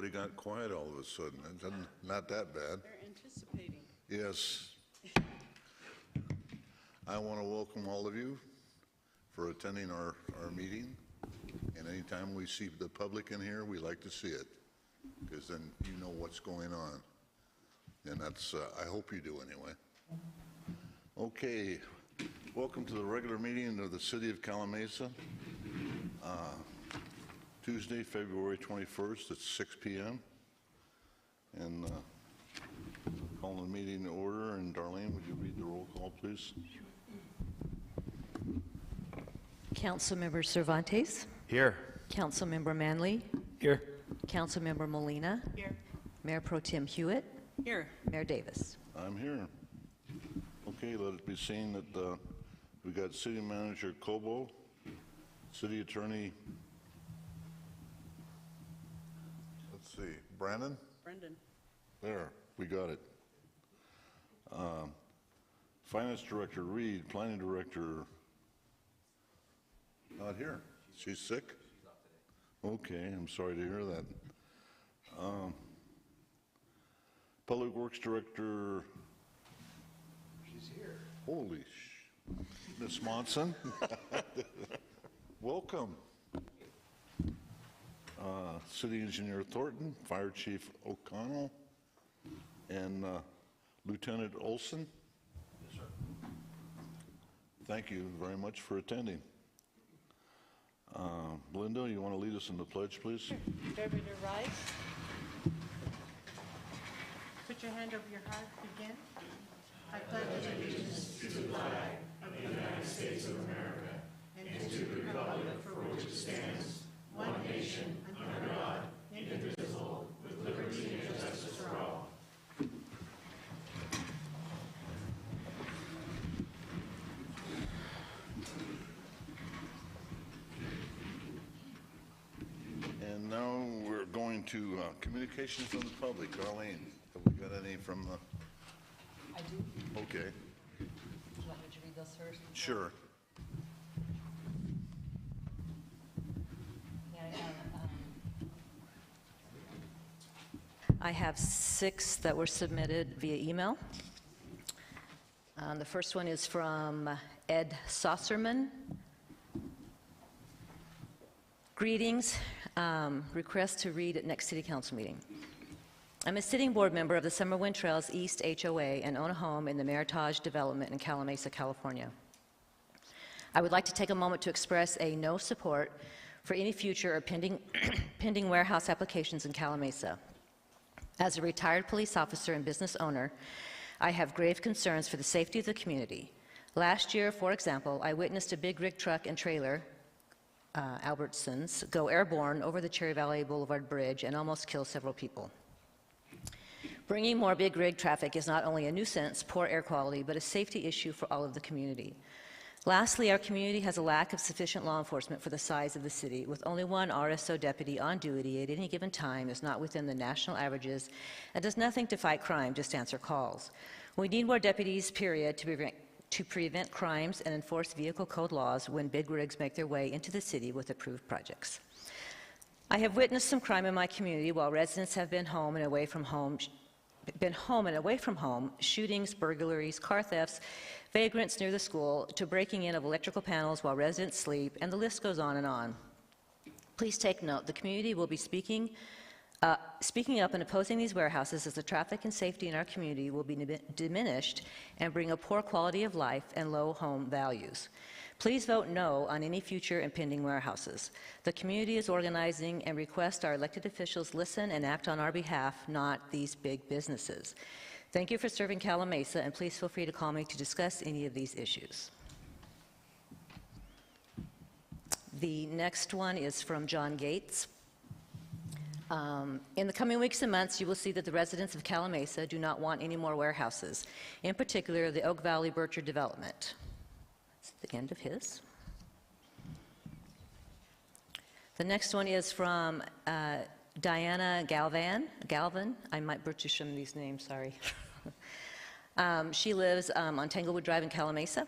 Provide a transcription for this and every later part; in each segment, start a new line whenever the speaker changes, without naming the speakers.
everybody got quiet all of a sudden. Not that bad.
They're anticipating.
Yes. I want to welcome all of you for attending our meeting. And anytime we see the public in here, we like to see it, because then you know what's going on. And that's, I hope you do anyway. Okay, welcome to the regular meeting of the City of Calimesa. Tuesday, February 21st at 6 p.m. And calling the meeting to order. And Darlene, would you read the roll call, please?
Councilmember Cervantes.
Here.
Councilmember Manley.
Here.
Councilmember Molina.
Here.
Mayor Pro Tem Hewitt.
Here.
Mayor Davis.
I'm here. Okay, let it be seen that we got City Manager Cobo, City Attorney, let's see, Brendan?
Brendan.
There, we got it. Finance Director Reed, Planning Director, not here. She's sick? She's off today. Okay, I'm sorry to hear that. Public Works Director. She's here. Holy Miss Monson. Welcome. City Engineer Thornton, Fire Chief O'Connell, and Lieutenant Olson. Yes, sir. Thank you very much for attending. Belinda, you want to lead us in the pledge, please?
Sure. Everybody to rise. Put your hand over your heart. Begin. I pledge allegiance to the flag of the United States of America and to the republic for which it stands, one nation, under God, indivisible, with liberty and justice for all.
And now we're going to communications from the public. Darlene, have we got any from the?
I do.
Okay,
Do you want me to read those first?
sure.
I have 6 that were submitted via email. The first one is from Ed Saucerman. Greetings. Request to read at next City Council meeting. I'm a sitting board member of the Summerwind Trails East HOA and own a home in the Meritage Development in Calimesa, California. I would like to take a moment to express a no support for any future or pending warehouse applications in Calimesa. As a retired police officer and business owner, I have grave concerns for the safety of the community. Last year, for example, I witnessed a big rig truck and trailer, Albertsons, go airborne over the Cherry Valley Boulevard Bridge and almost kill several people. Bringing more big rig traffic is not only a nuisance, poor air quality, but a safety issue for all of the community. Lastly, our community has a lack of sufficient law enforcement for the size of the city, with only one RSO deputy on duty at any given time is not within the national averages and does nothing to fight crime, just answer calls. We need more deputies, period, to prevent crimes and enforce vehicle code laws when big rigs make their way into the city with approved projects. I have witnessed some crime in my community while residents have been home and away from home, shootings, burglaries, car thefts, vagrants near the school, to breaking in of electrical panels while residents sleep, and the list goes on and on. Please take note, the community will be speaking up and opposing these warehouses as the traffic and safety in our community will be diminished and bring a poor quality of life and low home values. Please vote no on any future impending warehouses. The community is organizing and request our elected officials listen and act on our behalf, not these big businesses. Thank you for serving Calimesa, and please feel free to call me to discuss any of these issues. The next one is from John Gates. In the coming weeks and months, you will see that the residents of Calimesa do not want any more warehouses, in particular the Oak Valley Bircher development. That's the end of his. The next one is from Diana Galvin. I might butcher some of these names, sorry. She lives on Tanglewood Drive in Calimesa.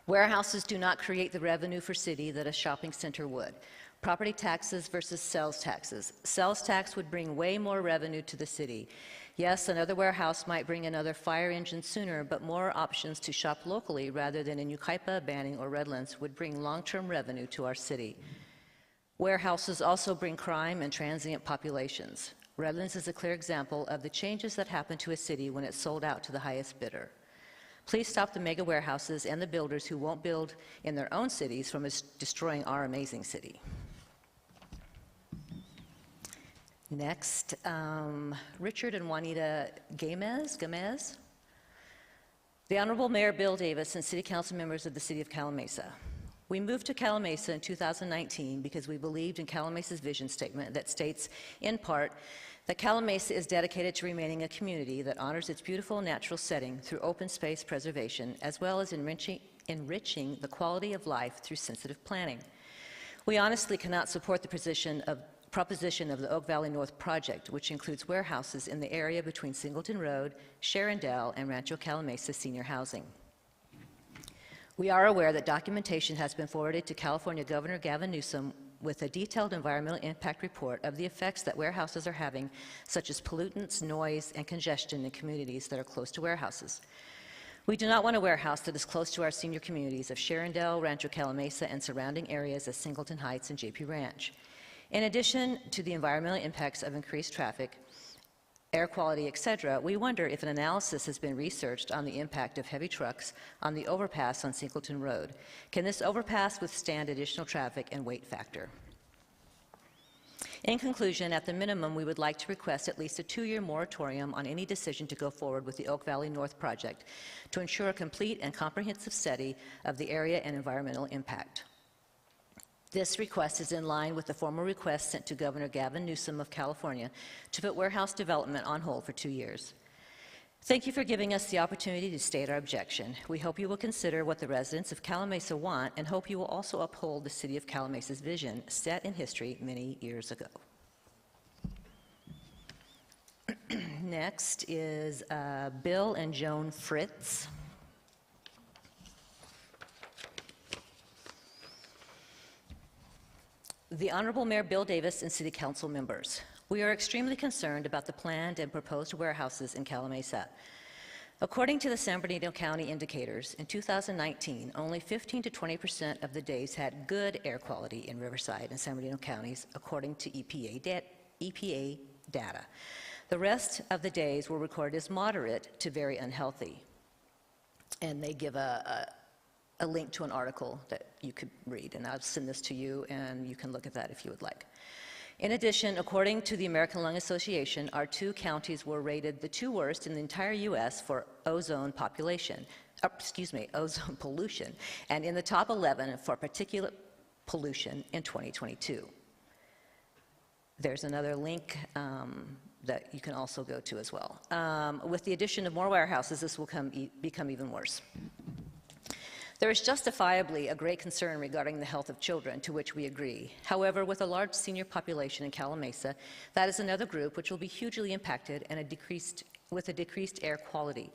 Warehouses do not create the revenue for city that a shopping center would. Property taxes versus sales taxes. Sales tax would bring way more revenue to the city. Yes, another warehouse might bring another fire engine sooner, but more options to shop locally rather than in Yucaipa, Banning, or Redlands would bring long-term revenue to our city. Warehouses also bring crime and transient populations. Redlands is a clear example of the changes that happen to a city when it's sold out to the highest bidder. Please stop the mega warehouses and the builders who won't build in their own cities from destroying our amazing city. Next, Richard and Juanita Gamez. The Honorable Mayor Bill Davis and City Council members of the City of Calimesa. We moved to Calimesa in 2019 because we believed in Calimesa's vision statement that states, in part, that Calimesa is dedicated to remaining a community that honors its beautiful natural setting through open space preservation, as well as enriching the quality of life through sensitive planning. We honestly cannot support the proposition of the Oak Valley North project, which includes warehouses in the area between Singleton Road, Sharondale, and Rancho Calimesa senior housing. We are aware that documentation has been forwarded to California Governor Gavin Newsom with a detailed environmental impact report of the effects that warehouses are having, such as pollutants, noise, and congestion in communities that are close to warehouses. We do not want a warehouse that is close to our senior communities of Sharondale, Rancho Calimesa, and surrounding areas of Singleton Heights and JP Ranch. In addition to the environmental impacts of increased traffic, air quality, etc., we wonder if an analysis has been researched on the impact of heavy trucks on the overpass on Singleton Road. Can this overpass withstand additional traffic and weight factor? In conclusion, at the minimum, we would like to request at least a 2-year moratorium on any decision to go forward with the Oak Valley North project to ensure a complete and comprehensive study of the area and environmental impact. This request is in line with the formal request sent to Governor Gavin Newsom of California to put warehouse development on hold for 2 years. Thank you for giving us the opportunity to state our objection. We hope you will consider what the residents of Calimesa want and hope you will also uphold the City of Calimesa's vision set in history many years ago. Next is Bill and Joan Fritz. The Honorable Mayor Bill Davis and City Council members, we are extremely concerned about the planned and proposed warehouses in Calimesa. According to the San Bernardino County indicators, in 2019, only 15 to 20% of the days had good air quality in Riverside and San Bernardino counties, according to EPA data. The rest of the days were recorded as moderate to very unhealthy. And they give a link to an article that you could read, and I'll send this to you, and you can look at that if you would like. In addition, according to the American Lung Association, our 2 counties were rated the 2 worst in the entire U.S. for ozone ozone pollution, and in the top 11 for particulate pollution in 2022. There's another link that you can also go to as well. With the addition of more warehouses, this will become even worse. There is justifiably a great concern regarding the health of children, to which we agree. However, with a large senior population in Calimesa, that is another group which will be hugely impacted and with a decreased air quality.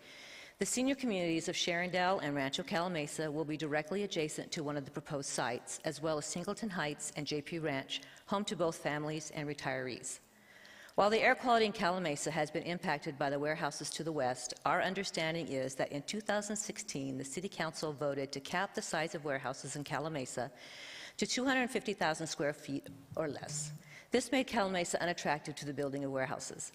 The senior communities of Sharondale and Rancho Calimesa will be directly adjacent to one of the proposed sites, as well as Singleton Heights and JP Ranch, home to both families and retirees. While the air quality in Calimesa has been impacted by the warehouses to the west, our understanding is that in 2016, the City Council voted to cap the size of warehouses in Calimesa to 250,000 square feet or less. This made Calimesa unattractive to the building of warehouses.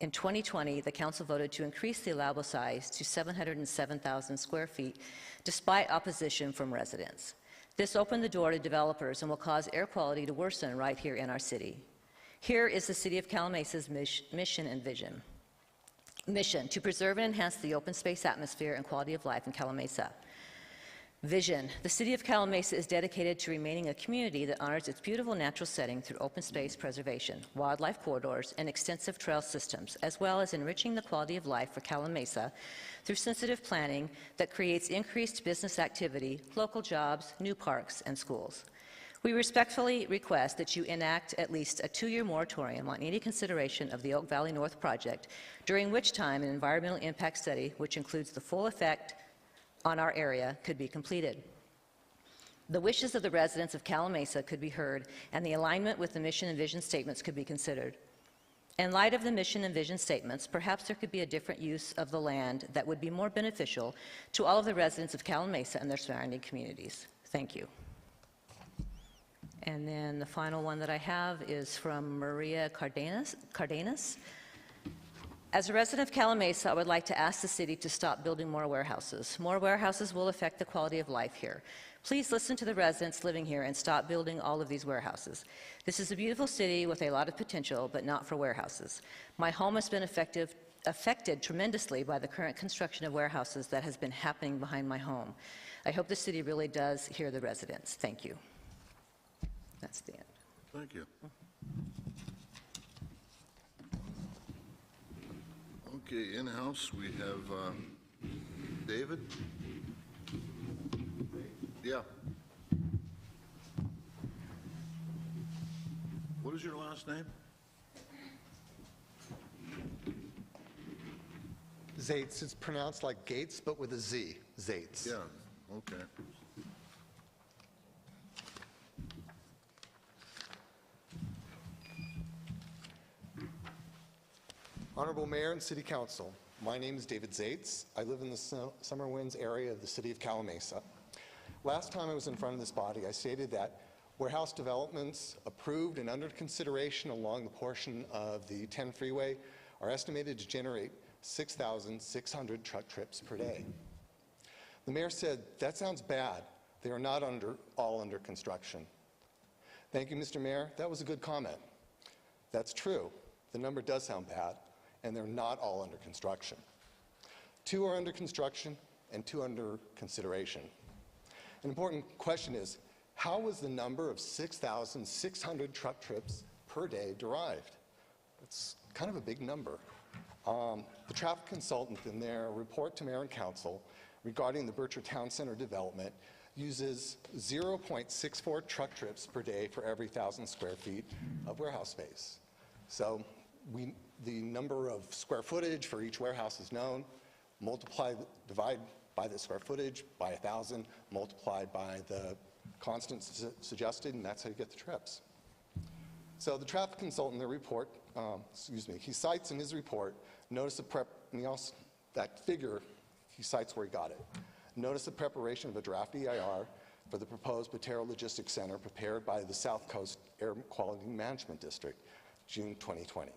In 2020, the Council voted to increase the allowable size to 707,000 square feet, despite opposition from residents. This opened the door to developers and will cause air quality to worsen right here in our city. Here is the City of Calimesa's mission and vision. Mission, to preserve and enhance the open space atmosphere and quality of life in Calimesa. Vision, the City of Calimesa is dedicated to remaining a community that honors its beautiful natural setting through open space preservation, wildlife corridors, and extensive trail systems, as well as enriching the quality of life for Calimesa through sensitive planning that creates increased business activity, local jobs, new parks, and schools. We respectfully request that you enact at least a 2-year moratorium on any consideration of the Oak Valley North project, during which time an environmental impact study, which includes the full effect on our area, could be completed. The wishes of the residents of Calamasa could be heard, and the alignment with the mission and vision statements could be considered. In light of the mission and vision statements, perhaps there could be a different use of the land that would be more beneficial to all of the residents of Calamasa and their surrounding communities. Thank you. And then the final one that I have is from Maria Cardenas. As a resident of Calamasa, I would like to ask the city to stop building more warehouses. More warehouses will affect the quality of life here. Please listen to the residents living here and stop building all of these warehouses. This is a beautiful city with a lot of potential, but not for warehouses. My home has been affected tremendously by the current construction of warehouses that has been happening behind my home. I hope the city really does hear the residents. Thank you. That's the end.
Thank you. Okay, in-house, we have David. Yeah. What is your last name?
Zates, it's pronounced like Gates, but with a Z, Zates.
Yeah, okay.
Honorable Mayor and City Council, my name is David Zates. I live in the Summer Winds area of the city of Calamasa. Last time I was in front of this body, I stated that warehouse developments approved and under consideration along the portion of the 10 freeway are estimated to generate 6,600 truck trips per day. The mayor said, that sounds bad. They are not all under construction. Thank you, Mr. Mayor. That was a good comment. That's true. The number does sound bad, and they're not all under construction. 2 are under construction and 2 under consideration. An important question is, how was the number of 6,600 truck trips per day derived? It's kind of a big number. The traffic consultant in their report to Mayor and Council regarding the Berkshire Town Center development uses 0.64 truck trips per day for every 1,000 square feet of warehouse space. So the number of square footage for each warehouse is known, divide by the square footage by 1,000, multiplied by the constant suggested, and that's how you get the trips. So the traffic consultant in the report, he cites in his report, notice of prep, and that figure, he cites where he got it. Notice the preparation of a draft EIR for the proposed Botero Logistics Center prepared by the South Coast Air Quality Management District, June 2020.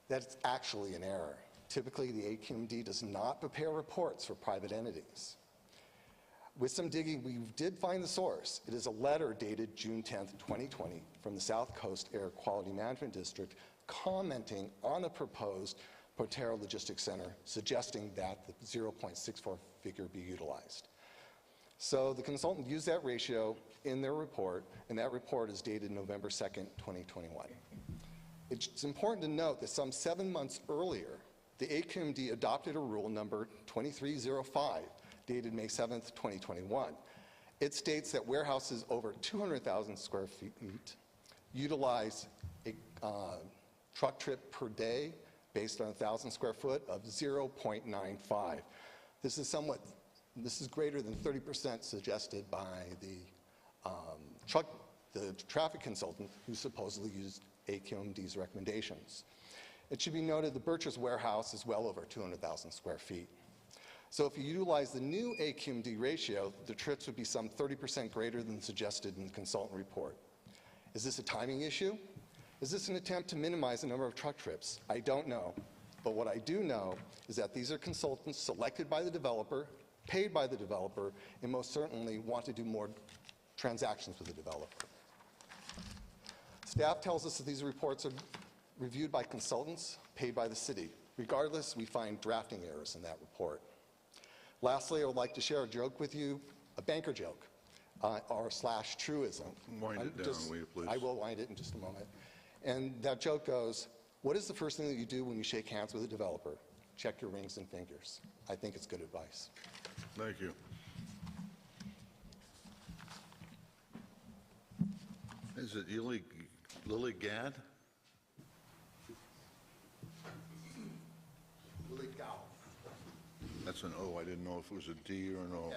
That's actually an error. Typically, the AQMD does not prepare reports for private entities. With some digging, we did find the source. It is a letter dated June 10th, 2020 from the South Coast Air Quality Management District commenting on a proposed Botero Logistics Center, suggesting that the 0.64 figure be utilized. So the consultant used that ratio in their report, and that report is dated November 2nd, 2021. It's important to note that some 7 months earlier, the AQMD adopted a rule number 2305, dated May 7th, 2021. It states that warehouses over 200,000 square feet utilize a truck trip per day based on 1,000 square foot of 0.95. This is greater than 30% suggested by the traffic consultant who supposedly used AQMD's recommendations. It should be noted the Berkshire's warehouse is well over 200,000 square feet. So if you utilize the new AQMD ratio, the trips would be some 30% greater than suggested in the consultant report. Is this a timing issue? Is this an attempt to minimize the number of truck trips? I don't know. But what I do know is that these are consultants selected by the developer, paid by the developer, and most certainly want to do more transactions with the developer. Staff tells us that these reports are reviewed by consultants paid by the city. Regardless, we find drafting errors in that report. Lastly, I would like to share a joke with you, a banker joke, or / truism.
Wind it down, will you please?
I will wind it in just a moment. And that joke goes, what is the first thing that you do when you shake hands with a developer? Check your rings and fingers. I think it's good advice.
Thank you. Is it Lily Gadd?
Lily Gao.
That's an O. I didn't know if it was a D or an O.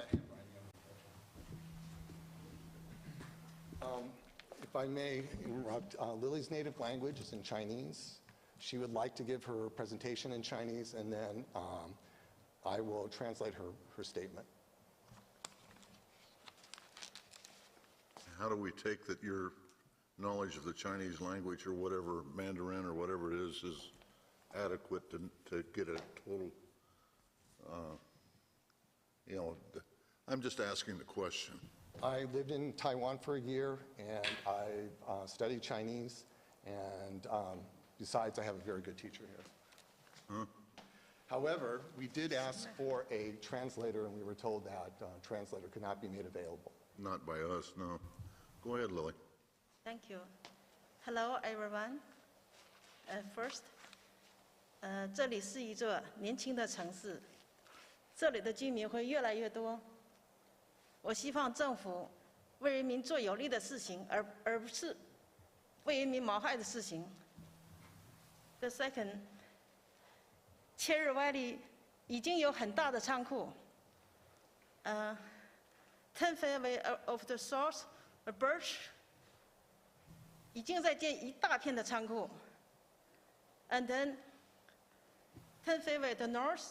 If I may interrupt, Lily's native language is in Chinese. She would like to give her presentation in Chinese, and then I will translate her statement.
How do we take that your knowledge of the Chinese language or whatever, Mandarin or whatever it is adequate to get a total, I'm just asking the question.
I lived in Taiwan for a year, and I studied Chinese, and besides, I have a very good teacher here. However, we did ask for a translator, and we were told that translator could not be made available.
Not by us, no. Go ahead, Lily.
Thank you. Hello, everyone. First, 这里是一座年轻的城市，这里的居民会越来越多。我希望政府为人民做有利的事情，而不是为人民谋害的事情。The second, Cherry Valley 已经有很大的仓库。10 Fairway of the South, Birch 已经在建一大片的仓库。And then 10 Fairway the North,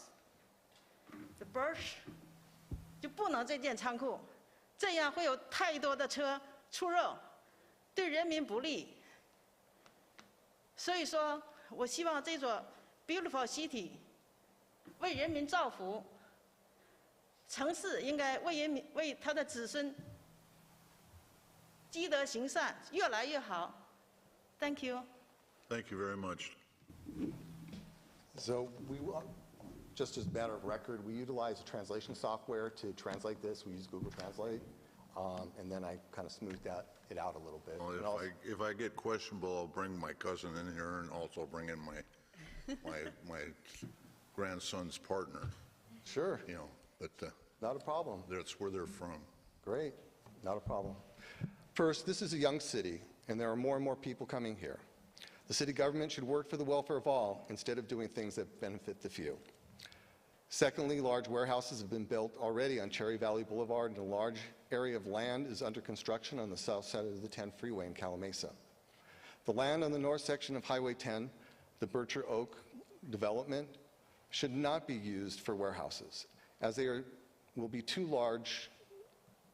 the Birch 就不能再建仓库，这样会有太多的车出入，对人民不利。所以说，我希望这座 Beautiful City 为人民造福，城市应该为人民、为他的子孙积德行善，越来越好。Thank you.
Thank you very much.
So we will, just as a matter of record, we utilize translation software to translate this. We use Google Translate, and then I kind of smoothed it out a little bit.
Well,
And also-
if I get questionable, I'll bring my cousin in here and also bring in my grandson's partner,
Sure,
but
not a problem.
that's where they're from.
Great, not a problem. First, this is a young city, and there are more and more people coming here. The city government should work for the welfare of all instead of doing things that benefit the few. Secondly, large warehouses have been built already on Cherry Valley Boulevard, and a large area of land is under construction on the south side of the 10 freeway in Calamasa. The land on the north section of Highway 10, the Bircher Oak development, should not be used for warehouses, as they will be too large.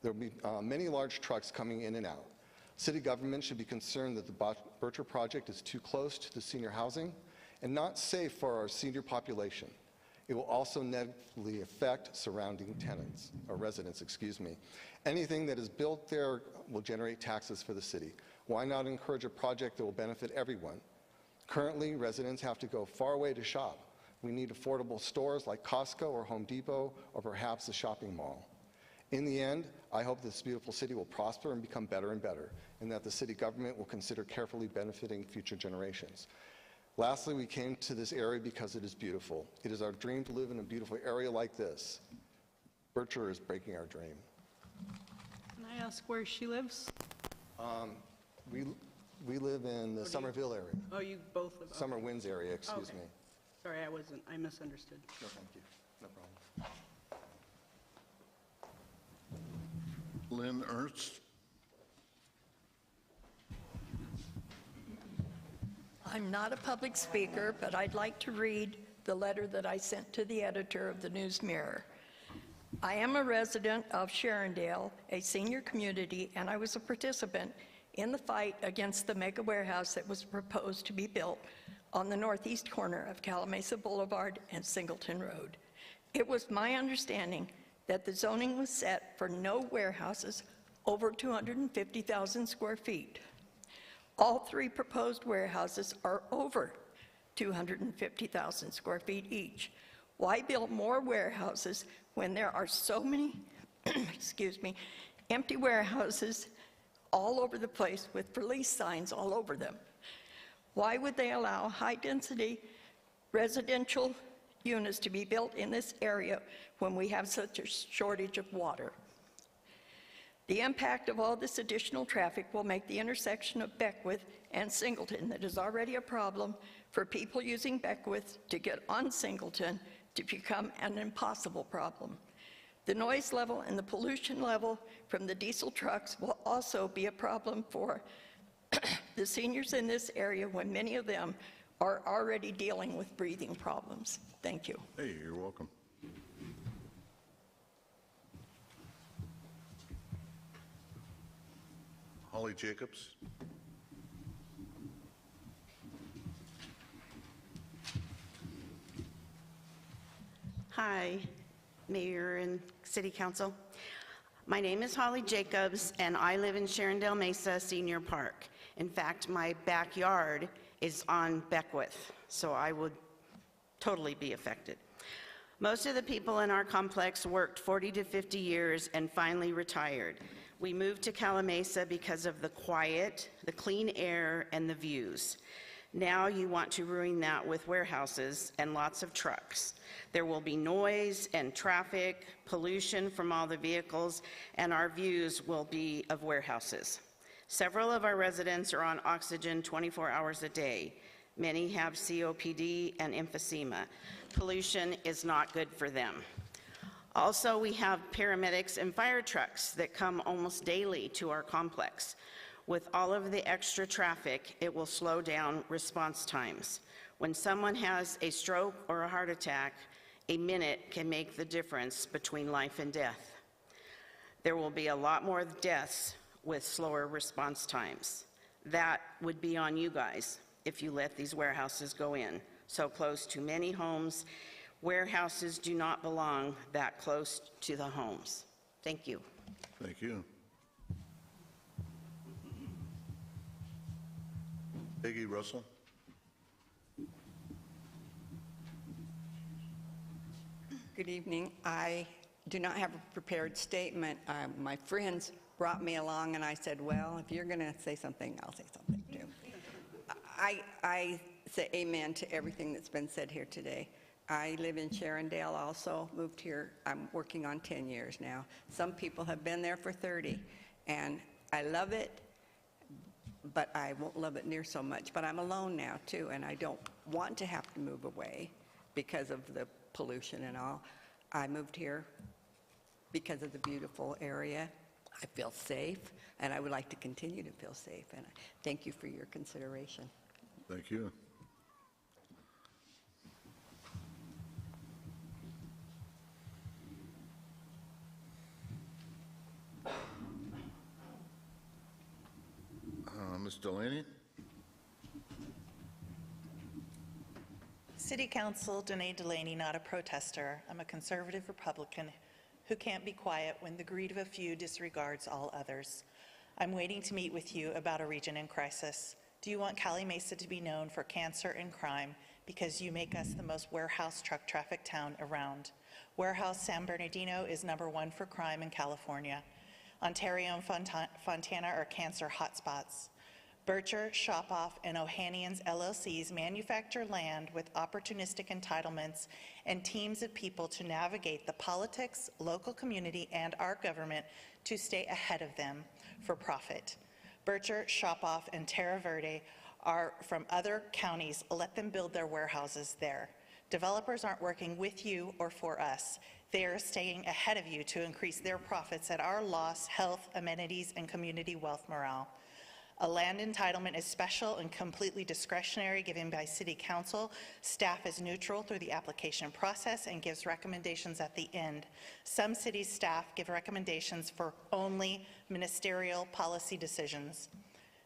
There will be many large trucks coming in and out. City government should be concerned that the Bircher project is too close to the senior housing and not safe for our senior population. It will also negatively affect surrounding tenants, or residents, excuse me. Anything that is built there will generate taxes for the city. Why not encourage a project that will benefit everyone? Currently, residents have to go far away to shop. We need affordable stores like Costco or Home Depot, or perhaps a shopping mall. In the end, I hope this beautiful city will prosper and become better and better, and that the city government will consider carefully benefiting future generations. Lastly, we came to this area because it is beautiful. It is our dream to live in a beautiful area like this. Bircher is breaking our dream.
Can I ask where she lives?
We live in the Somerville area,
Oh, you both live,
Summer Winds area, excuse
Okay.
me.
sorry, I misunderstood.
No, thank you. No problem.
Lynn Ernst?
I'm not a public speaker, but I'd like to read the letter that I sent to the editor of the News Mirror. I am a resident of Sharondale, a senior community, and I was a participant in the fight against the mega warehouse that was proposed to be built on the northeast corner of Calamasa Boulevard and Singleton Road. It was my understanding that the zoning was set for no warehouses over 250,000 square feet. All three proposed warehouses are over 250,000 square feet each. Why build more warehouses when there are so many, excuse me, empty warehouses all over the place with for lease signs all over them? Why would they allow high-density residential units to be built in this area when we have such a shortage of water? The impact of all this additional traffic will make the intersection of Beckwith and Singleton, that is already a problem for people using Beckwith to get on Singleton, to become an impossible problem. The noise level and the pollution level from the diesel trucks will also be a problem for the seniors in this area when many of them are already dealing with breathing problems. Thank you.
Hey, you're welcome. Holly Jacobs.
Hi, Mayor and City Council. My name is Holly Jacobs, and I live in Sharondale Mesa Senior Park. In fact, my backyard is on Beckwith, so I would totally be affected. Most of the people in our complex worked 40 to 50 years and finally retired. We moved to Calamasa because of the quiet, the clean air, and the views. Now you want to ruin that with warehouses and lots of trucks. There will be noise and traffic, pollution from all the vehicles, and our views will be of warehouses. Several of our residents are on oxygen 24 hours a day. Many have COPD and emphysema. Pollution is not good for them. Also, we have paramedics and fire trucks that come almost daily to our complex. With all of the extra traffic, it will slow down response times. When someone has a stroke or a heart attack, a minute can make the difference between life and death. There will be a lot more deaths with slower response times. That would be on you guys if you let these warehouses go in so close to many homes. Warehouses do not belong that close to the homes. Thank you.
Thank you. Peggy Russell.
Good evening. I do not have a prepared statement. My friends brought me along, and I said, well, if you're going to say something, I'll say something too. I say amen to everything that's been said here today. I live in Sharondale also, moved here. I'm working on 10 years now. Some people have been there for 30, and I love it, but I won't love it near so much. But I'm alone now, too, and I don't want to have to move away because of the pollution and all. I moved here because of the beautiful area. I feel safe, and I would like to continue to feel safe, and I thank you for your consideration.
Thank you. Ms. Delaney?
City Council, Danae Delaney, not a protester. I'm a conservative Republican who can't be quiet when the greed of a few disregards all others. I'm waiting to meet with you about a region in crisis. Do you want Calimesa to be known for cancer and crime because you make us the most warehouse truck traffic town around? Warehouse San Bernardino is #1 for crime in California. Ontario and Fontana are cancer hotspots. Bircher, Shopoff, and Ohanian's LLCs manufacture land with opportunistic entitlements and teams of people to navigate the politics, local community, and our government to stay ahead of them for profit. Bircher, Shopoff, and Terra Verde are from other counties. Let them build their warehouses there. Developers aren't working with you or for us. They are staying ahead of you to increase their profits at our loss, health, amenities, and community wealth morale. A land entitlement is special and completely discretionary, given by City Council. Staff is neutral through the application process and gives recommendations at the end. Some city staff give recommendations for only ministerial policy decisions.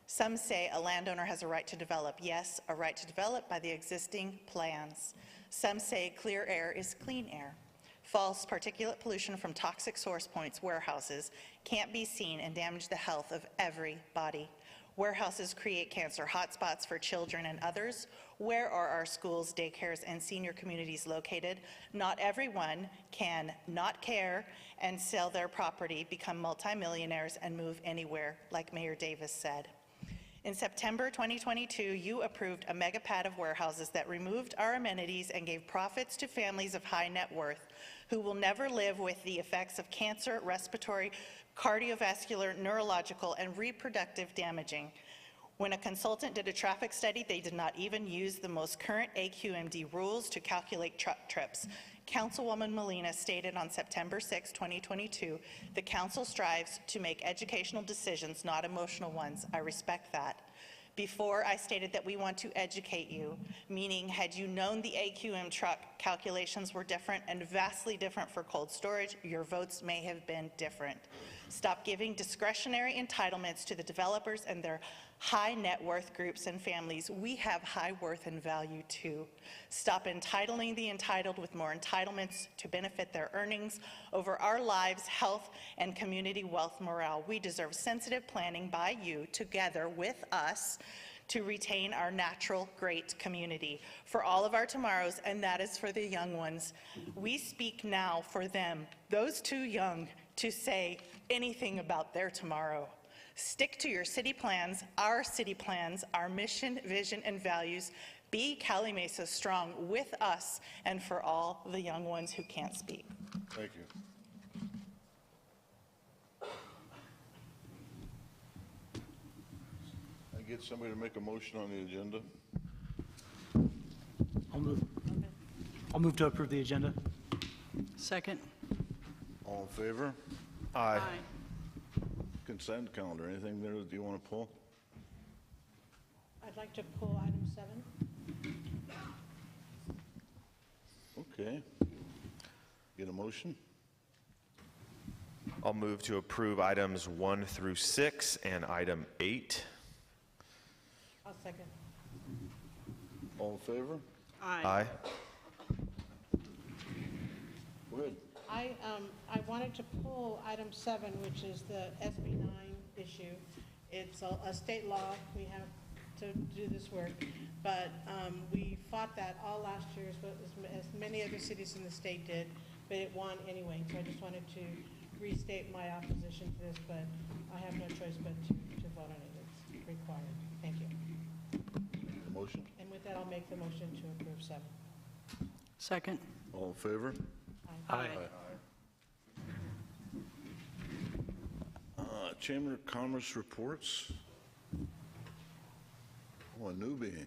Some say a landowner has a right to develop. Yes, a right to develop by the existing plans. Some say clear air is clean air. False particulate pollution from toxic source points, warehouses, can't be seen and damage the health of everybody. Warehouses create cancer hotspots for children and others. Where are our schools, daycares, and senior communities located? Not everyone can not care and sell their property, become multimillionaires, and move anywhere, like Mayor Davis said. In September 2022, you approved a mega pad of warehouses that removed our amenities and gave profits to families of high net worth who will never live with the effects of cancer, respiratory, cardiovascular, neurological, and reproductive damaging. When a consultant did a traffic study, they did not even use the most current AQMD rules to calculate truck trips. Councilwoman Molina stated on September 6, 2022, the council strives to make educational decisions, not emotional ones. I respect that. Before, I stated that we want to educate you, meaning had you known the AQM truck calculations were different and vastly different for cold storage, your votes may have been different. Stop giving discretionary entitlements to the developers and their high net worth groups and families. We have high worth and value too. Stop entitling the entitled with more entitlements to benefit their earnings over our lives, health, and community wealth morale. We deserve sensitive planning by you together with us to retain our natural great community for all of our tomorrows, and that is for the young ones. We speak now for them, those too young to say anything about their tomorrow. Stick to your city plans, our mission, vision, and values. Be Cali Mesa strong with us and for all the young ones who can't speak.
Thank you. I get somebody to make a motion on the agenda?
I'll move to approve the agenda.
Second.
All in favor?
Aye.
Consent calendar, anything there that you want to pull?
I'd like to pull item 7.
Okay. Get a motion?
I'll move to approve items 1 through 6 and item 8.
I'll second.
All in favor?
Aye.
Go ahead.
I wanted to pull item 7, which is the SB 9 issue. It's a state law. We have to do this work, but we fought that all last year, as many other cities in the state did, but it won anyway. So I just wanted to restate my opposition to this, but I have no choice but to vote on it. It's required. Thank you.
Motion?
And with that, I'll make the motion to approve 7.
Second.
All in favor?
Aye.
Chamber of Commerce reports. Oh, a newbie.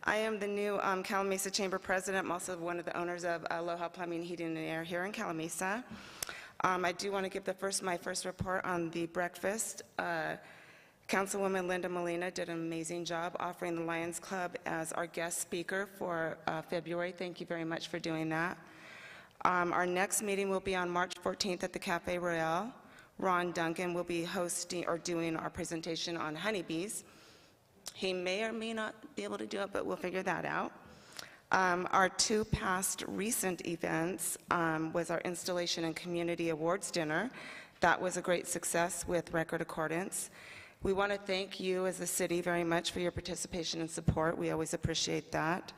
I am the new Calamasa Chamber President. I'm also one of the owners of Aloha Plumbing, Heating, and Air here in Calamasa. I do want to give my first report on the breakfast. Councilwoman Linda Molina did an amazing job offering the Lions Club as our guest speaker for February. Thank you very much for doing that. Our next meeting will be on March 14th at the Cafe Royale. Ron Duncan will be hosting or doing our presentation on honeybees. He may or may not be able to do it, but we'll figure that out. Our 2 past recent events was our Installation and Community Awards Dinner. That was a great success with record accordance. We want to thank you as a city very much for your participation and support. We always appreciate that.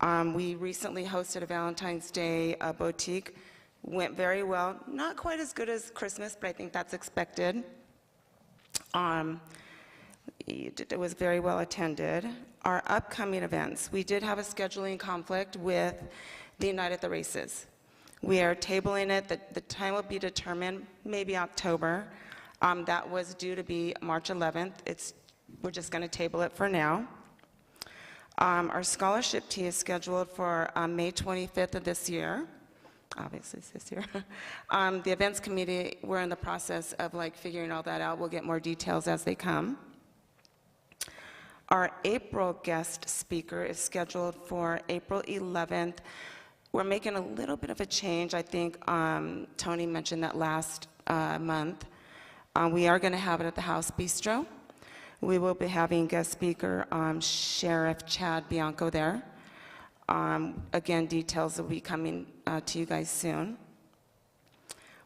We recently hosted a Valentine's Day boutique. Went very well. Not quite as good as Christmas, but I think that's expected. It was very well attended. Our upcoming events, we did have a scheduling conflict with the United the Races. We are tabling it. The time will be determined, maybe October. That was due to be March 11th. We're just going to table it for now. Our scholarship tea is scheduled for May 25th of this year. Obviously, it's this year. The events committee, we're in the process of figuring all that out. We'll get more details as they come. Our April guest speaker is scheduled for April 11th. We're making a little bit of a change. I think Tony mentioned that last month. We are going to have it at the House Bistro. We will be having guest speaker Sheriff Chad Bianco there. Again, details will be coming to you guys soon.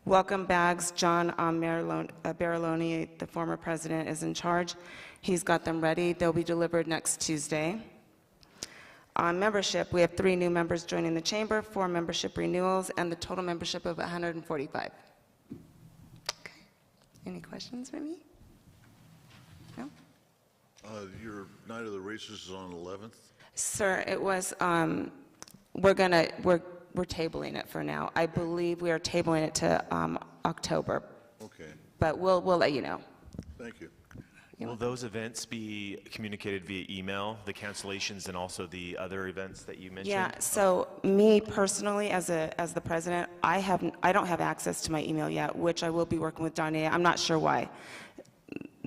Welcome bags, John Bariloni, the former president, is in charge. He's got them ready. They'll be delivered next Tuesday. Membership, we have 3 new members joining the chamber, 4 membership renewals, and the total membership of 145. Okay. Any questions for me? No?
Your Night of the Races is on the 11th?
Sir, it was, we're tabling it for now. I believe we are tabling it to October,
Okay,
but we'll let you know.
thank you.
Will those events be communicated via email, the cancellations and also the other events that you mentioned?
Yeah, so me personally, as the president, I don't have access to my email yet, which I will be working with Donna. I'm not sure why.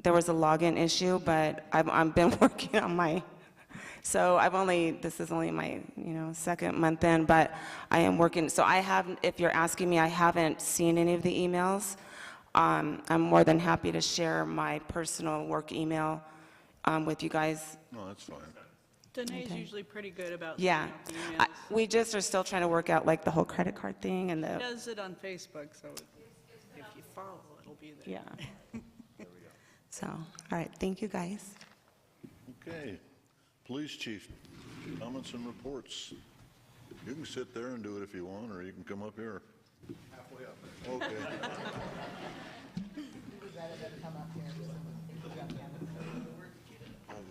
There was a login issue, but I've been working on my, so this is only my, second month in, but I am working. So if you're asking me, I haven't seen any of the emails. I'm more than happy to share my personal work email with you guys.
No, that's fine.
Danae's usually pretty good about
Yeah.
setting up the emails.
We just are still trying to work out like the whole credit card thing and
She
the,
does it on Facebook, so if you follow, it'll be there.
yeah. So, all right, thank you guys.
Okay. Police chief, comments and reports. You can sit there and do it if you want, or you can come up here. Halfway up. Okay.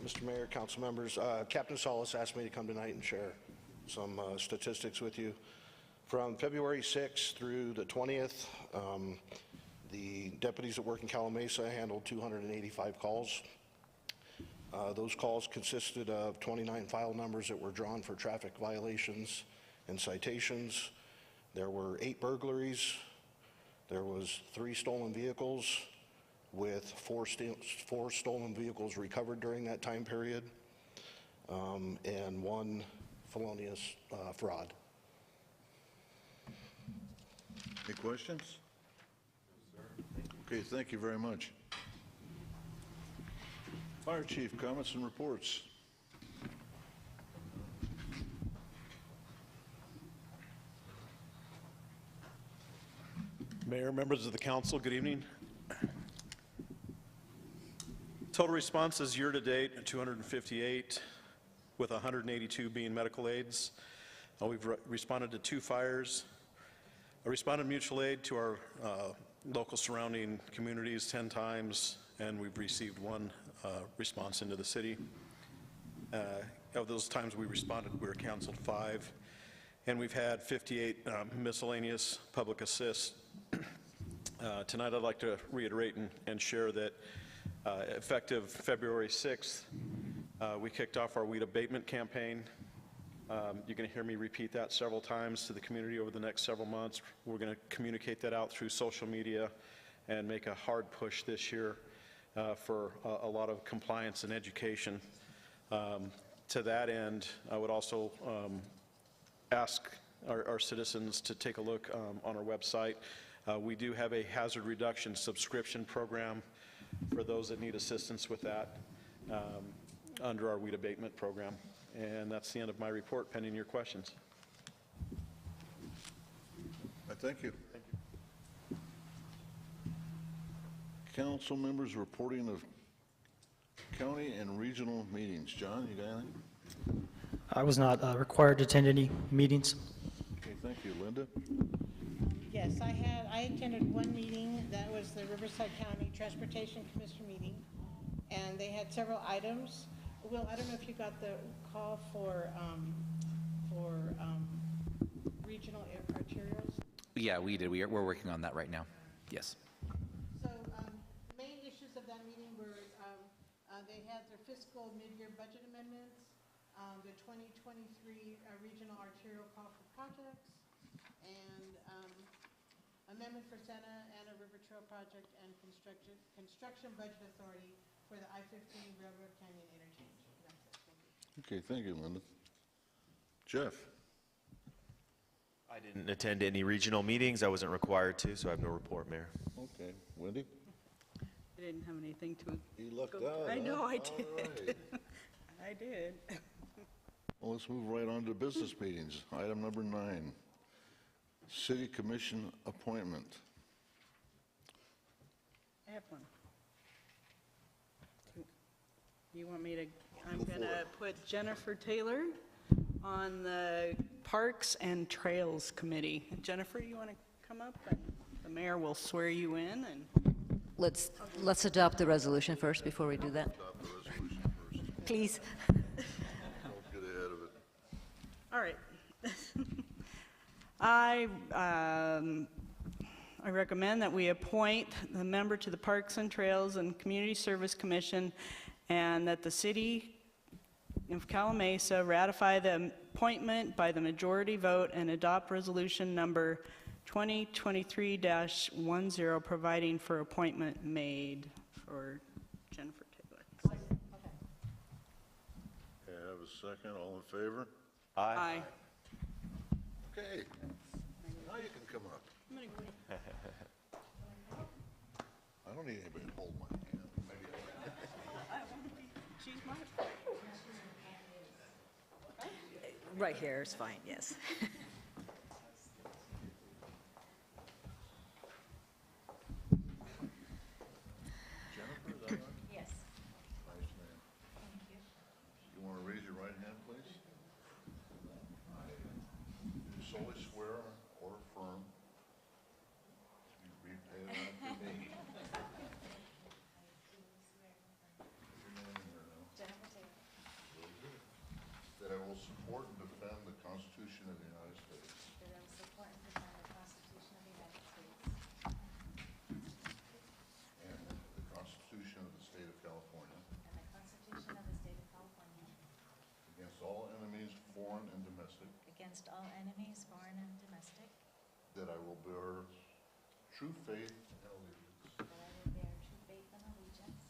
Mr. Mayor, council members, Captain Solis asked me to come tonight and share some statistics with you. From February 6th through the 20th, the deputies that work in Calamasa handled 285 calls. Those calls consisted of 29 file numbers that were drawn for traffic violations and citations. There were 8 burglaries. There was 3 stolen vehicles, with 4 stolen vehicles recovered during that time period, and 1 felonious fraud.
Any questions? Okay, thank you very much. Fire chief, comments and reports.
Mayor, members of the council, good evening. Total responses year-to-date, 258, with 182 being medical aids. We've responded to 2 fires. I responded mutual aid to our local surrounding communities 10 times, and we've received 1 response into the city. Of those times we responded, we were canceled 5, and we've had 58 miscellaneous public assists. Tonight I'd like to reiterate and share that effective February 6th, we kicked off our weed abatement campaign. You're going to hear me repeat that several times to the community over the next several months. We're going to communicate that out through social media and make a hard push this year for a lot of compliance and education. To that end, I would also ask our citizens to take a look on our website. We do have a hazard reduction subscription program for those that need assistance with that under our weed abatement program. And that's the end of my report, pending your questions.
Thank you. Council members reporting of county and regional meetings. John, you got anything?
I was not required to attend any meetings.
Okay, thank you. Linda?
Yes, I attended one meeting. That was the Riverside County Transportation Commission meeting, and they had several items. Will, I don't know if you got the call for regional arterials?
Yeah, we did. We're working on that right now. Yes.
So main issues of that meeting were they had their fiscal mid-year budget amendments, the 2023 regional arterial call for projects, and amendment for Santa Ana River Trail project and construction budget authority for the I-15 Railroad Canyon interchange. That's it. Thank you.
Okay, thank you, Linda. Jeff?
I didn't attend any regional meetings. I wasn't required to, so I have no report, Mayor.
Okay. Wendy?
I didn't have anything to.
You lucked
go-
out.
I know,
huh?
I did.
All right.
I did.
Well, let's move right on to business meetings. Item number 9, City Commission appointment.
I have one. You want me to, I'm going to put Jennifer Taylor on the Parks and Trails Committee. Jennifer, you want to come up? And the mayor will swear you in, and
Let's adopt the resolution first before we do that.
Adopt the resolution first.
Please.
Don't get ahead of it.
all right. I I recommend that we appoint the member to the Parks and Trails and Community Service Commission, and that the city of Calamasa ratify the appointment by the majority vote and adopt resolution number 2023-10, providing for appointment made for Jennifer Taylor.
Okay, I have a second. All in favor?
Aye.
Okay, now you can come up. I don't need anybody to hold my hand. Maybe
She's my
Right here is fine, yes.
Jennifer, is that right?
Yes.
Nice name.
Thank you.
You want to raise your right hand, please? Do solemnly swear or affirm you repay it after me. What's your name in here now?
Jennifer Taylor.
Very good. That I will support and defend the Constitution of the United States
That I will support and defend the Constitution of the United States
and the Constitution of the State of California
and the Constitution of the State of California
against all enemies, foreign and domestic,
against all enemies, foreign and domestic,
that I will bear true faith and allegiance
that I will bear true faith and allegiance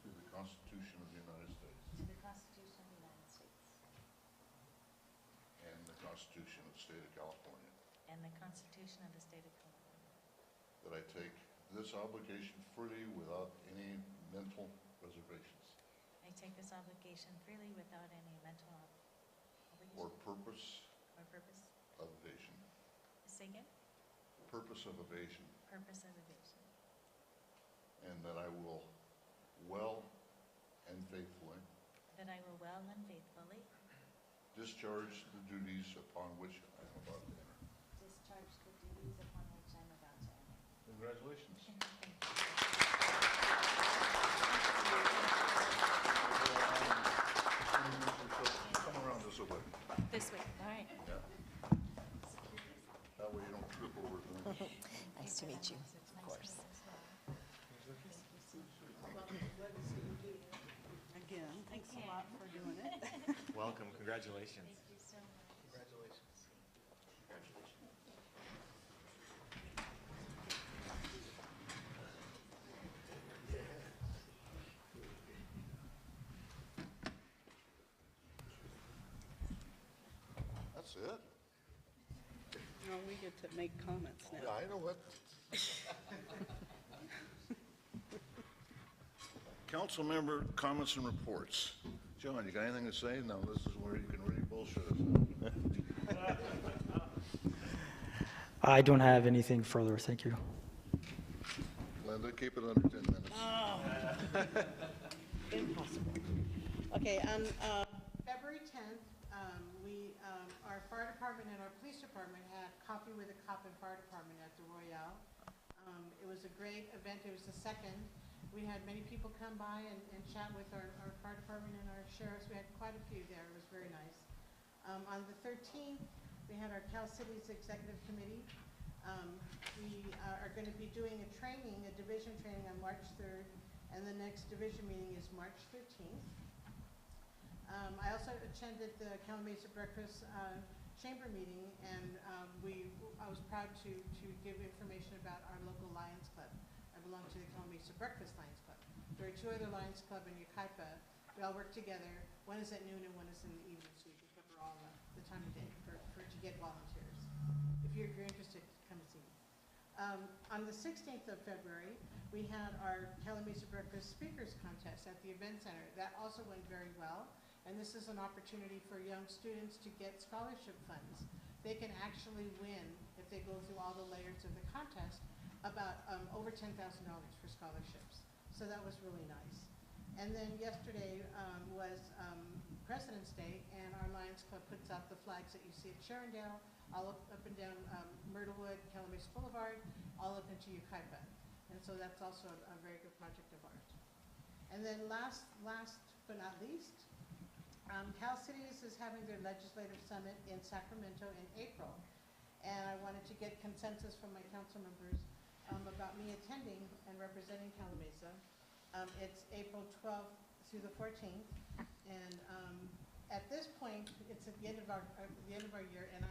to the Constitution of the United States
to the Constitution of the United States
and the Constitution of the State of California,
and the Constitution of the State of California,
that I take this obligation freely without any mental reservations
I take this obligation freely without any mental
or
obligation
purpose
or purpose.
of evasion.
Say again?
Purpose of evasion,
Purpose of evasion.
and that I will well and faithfully
That I will well and faithfully
discharge the duties upon which I am about to enter.
discharge the duties upon which I'm about to enter.
Congratulations. Come around this way.
This way, all right.
Yeah. That way you don't trip over things.
Nice to meet you, of course.
Again, thanks a lot for doing it.
Welcome, congratulations.
That's it?
No, we get to make comments
Yeah,
now.
I know what. Council member comments and reports. John, you got anything to say? No, this is where you can really bullshit us.
I don't have anything further, thank you.
Linda, keep it under 10 minutes.
Impossible. Okay, on February 10th, our fire department and our police department had Coffee with a Cop and Fire Department at the Royale. It was a great event. It was the second. We had many people come by and chat with our fire department and our sheriffs. We had quite a few there. It was very nice. On the 13th, we had our Cal Cities Executive Committee. We are going to be doing a division training on March 3rd, and the next division meeting is March 13th. I also attended the Calamasa Breakfast Chamber meeting, and I was proud to give information about our local Lions Club. I belong to the Calamasa Breakfast Lions Club. There are two other Lions Club in Yucaipa. We all work together. One is at noon and one is in the evening, so we can cover all the time of day to get volunteers. If you're interested, come and see me. On the 16th of February, we had our Calamasa Breakfast Speakers Contest at the Event Center. That also went very well. And this is an opportunity for young students to get scholarship funds. They can actually win, if they go through all the layers of the contest, about over $10,000 for scholarships. So that was really nice. And then yesterday was President's Day, and our Lions Club puts out the flags that you see at Sharondale, all up and down Myrtlewood, Calamasa Boulevard, all up into Yucaipa. And so that's also a very good project of ours. And then last but not least, Cal Cities is having their legislative summit in Sacramento in April. And I wanted to get consensus from my council members about me attending and representing Calamasa. It's April 12th through the 14th, and at this point, it's at the end of our year, and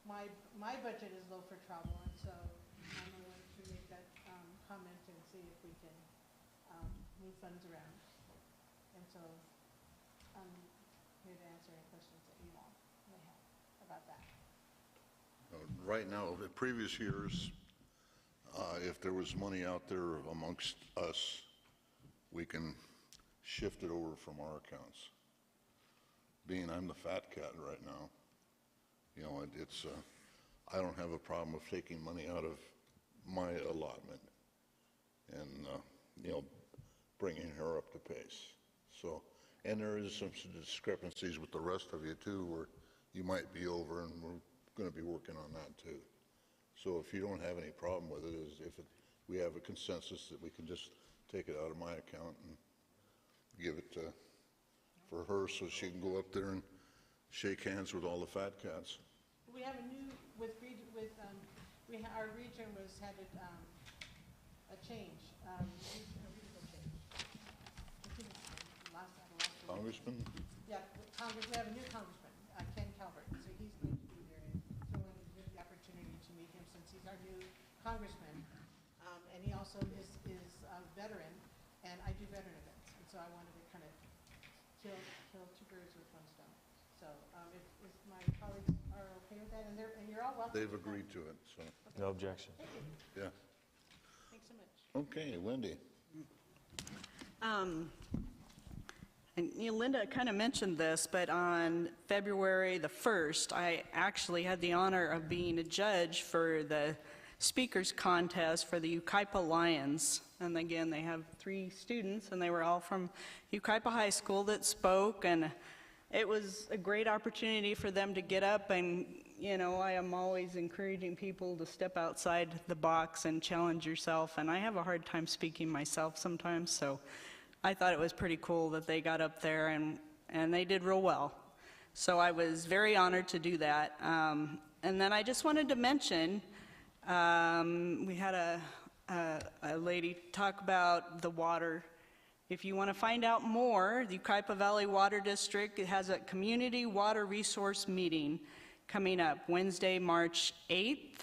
my budget is low for travel, and so I'm going to make that comment and see if we can move funds around. And so I'm here to answer any questions that you all may have about that.
Right now, the previous years, if there was money out there amongst us, we can shift it over from our accounts. Being I'm the fat cat right now, you know, it's I don't have a problem with taking money out of my allotment and, you know, bringing her up to pace. So, and there is some discrepancies with the rest of you too, where you might be over, and we're going to be working on that too. So if you don't have any problem with it, we have a consensus that we can just take it out of my account and give it for her so she can go up there and shake hands with all the fat cats.
We have a new, our region was headed a change, a regional change.
Congressman?
Yeah, we have a new congressman, Ken Calvert, so he's going to be there, and so we wanted to give the opportunity to meet him since he's our new congressman, and he also is a veteran, and I do veteran events, and so I wanted to kind of kill two birds with one stone. So if my colleagues are okay with that, and you're all welcome.
They've agreed to it, so.
No objection.
Thank you.
Yeah.
Thanks so much.
Okay, Wendy.
And you know, Linda kind of mentioned this, but on February the 1st, I actually had the honor of being a judge for the speakers contest for the Yucaipa Lions. And again, they have 3 students, and they were all from Yucaipa High School that spoke, and it was a great opportunity for them to get up, and you know, I am always encouraging people to step outside the box and challenge yourself, and I have a hard time speaking myself sometimes, so I thought it was pretty cool that they got up there, and they did real well. So I was very honored to do that. And then I just wanted to mention, we had a lady talk about the water. If you want to find out more, the Yucaipa Valley Water District has a community water resource meeting coming up Wednesday, March 8th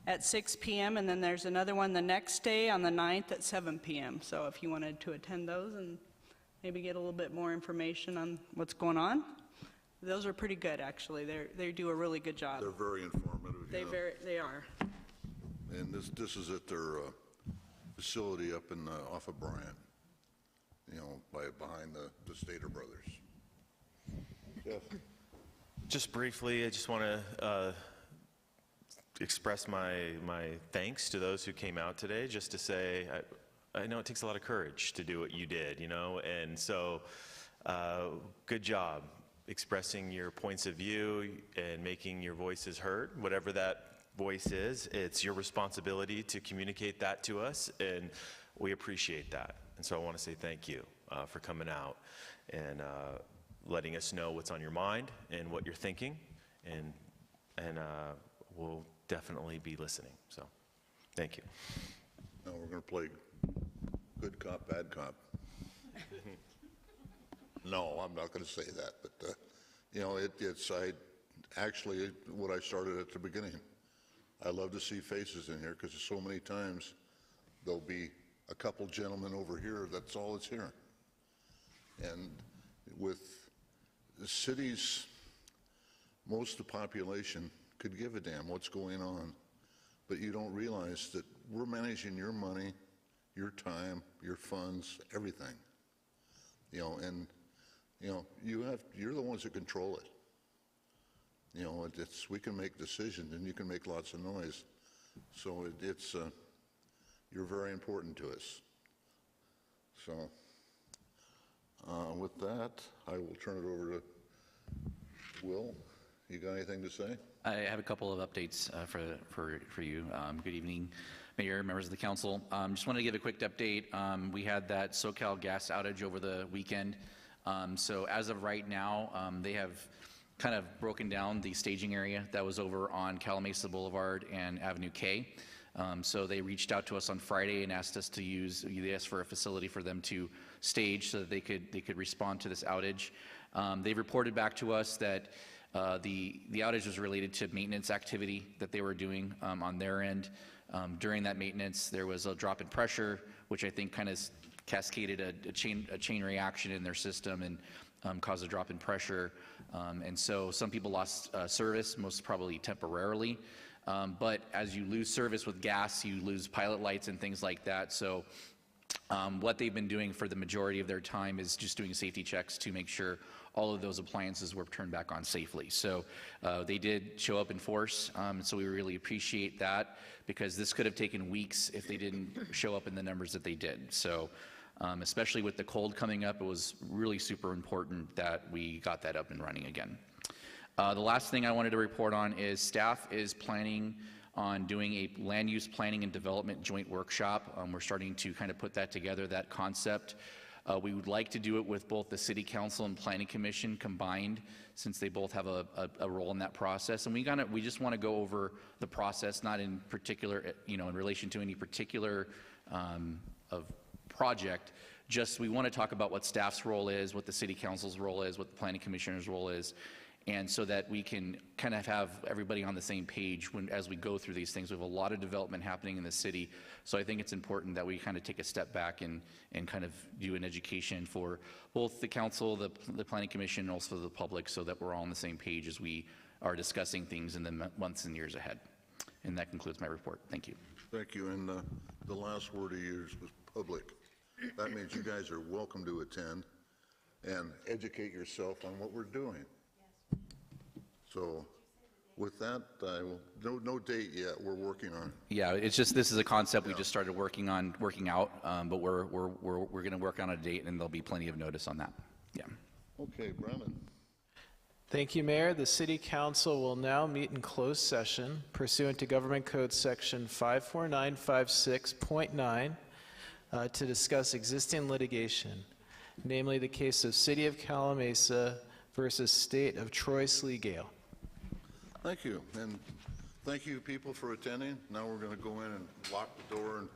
at 6 p.m. and then there's another one the next day on the 9th at 7 p.m. So if you wanted to attend those and maybe get a little bit more information on what's going on, those are pretty good actually. They do a really good job.
They're very informative.
They are.
And this is at their facility up in off of Bryant, you know, behind the Stater Brothers. Jeff.
Just briefly, I just want to express my thanks to those who came out today, just to say, I know it takes a lot of courage to do what you did, you know, and so good job expressing your points of view and making your voices heard, whatever that voice is. It's your responsibility to communicate that to us, and we appreciate that. And so I want to say thank you for coming out and letting us know what's on your mind and what you're thinking, and we'll definitely be listening. So, thank you.
Now we're going to play good cop, bad cop. No, I'm not going to say that, but you know, it's actually what I started at the beginning. I love to see faces in here because so many times there'll be a couple gentlemen over here. That's all that's here, and with the cities, most of the population could give a damn what's going on, but you don't realize that we're managing your money, your time, your funds, everything. You know, and you know, you're the ones that control it. You know, we can make decisions, and you can make lots of noise. So you're very important to us. So. With that, I will turn it over to Will. You got anything to say?
I have a couple of updates for you. Good evening, Mayor, members of the council. Just wanted to give a quick update. We had that SoCal gas outage over the weekend. So as of right now, they have kind of broken down the staging area that was over on Calamasa Boulevard and Avenue K. So they reached out to us on Friday and asked us to they asked for a facility for them to stage so that they could respond to this outage. They reported back to us that the outage was related to maintenance activity that they were doing on their end. During that maintenance, there was a drop in pressure, which I think kind of cascaded a chain reaction in their system and caused a drop in pressure. And so some people lost service, most probably temporarily. But as you lose service with gas, you lose pilot lights and things like that. So what they've been doing for the majority of their time is just doing safety checks to make sure all of those appliances were turned back on safely. So they did show up in force, so we really appreciate that, because this could have taken weeks if they didn't show up in the numbers that they did. So especially with the cold coming up, it was really super important that we got that up and running again. The last thing I wanted to report on is staff is planning on doing a land use planning and development joint workshop. We're starting to kind of put that together, that concept. We would like to do it with both the City Council and Planning Commission combined, since they both have a role in that process. And we just want to go over the process, not in particular, in relation to any particular of project. Just we want to talk about what staff's role is, what the City Council's role is, what the Planning Commissioner's role is, and so that we can kind of have everybody on the same page as we go through these things. We have a lot of development happening in the city, so I think it's important that we kind of take a step back and kind of do an education for both the council, the Planning Commission, and also the public, so that we're all on the same page as we are discussing things in the months and years ahead. And that concludes my report. Thank you.
Thank you. And the last word of yours was public. That means you guys are welcome to attend and educate yourself on what we're doing. So with that, no date yet. We're working on it.
Yeah, it's just, this is a concept we just started working out, but we're going to work on a date, and there'll be plenty of notice on that. Yeah.
Okay, Brandon.
Thank you, Mayor. The City Council will now meet in closed session pursuant to Government Code Section 54956.9 to discuss existing litigation, namely the case of City of Calamasa versus State of Troy Sleegale.
Thank you. And thank you, people, for attending. Now we're going to go in and lock the door and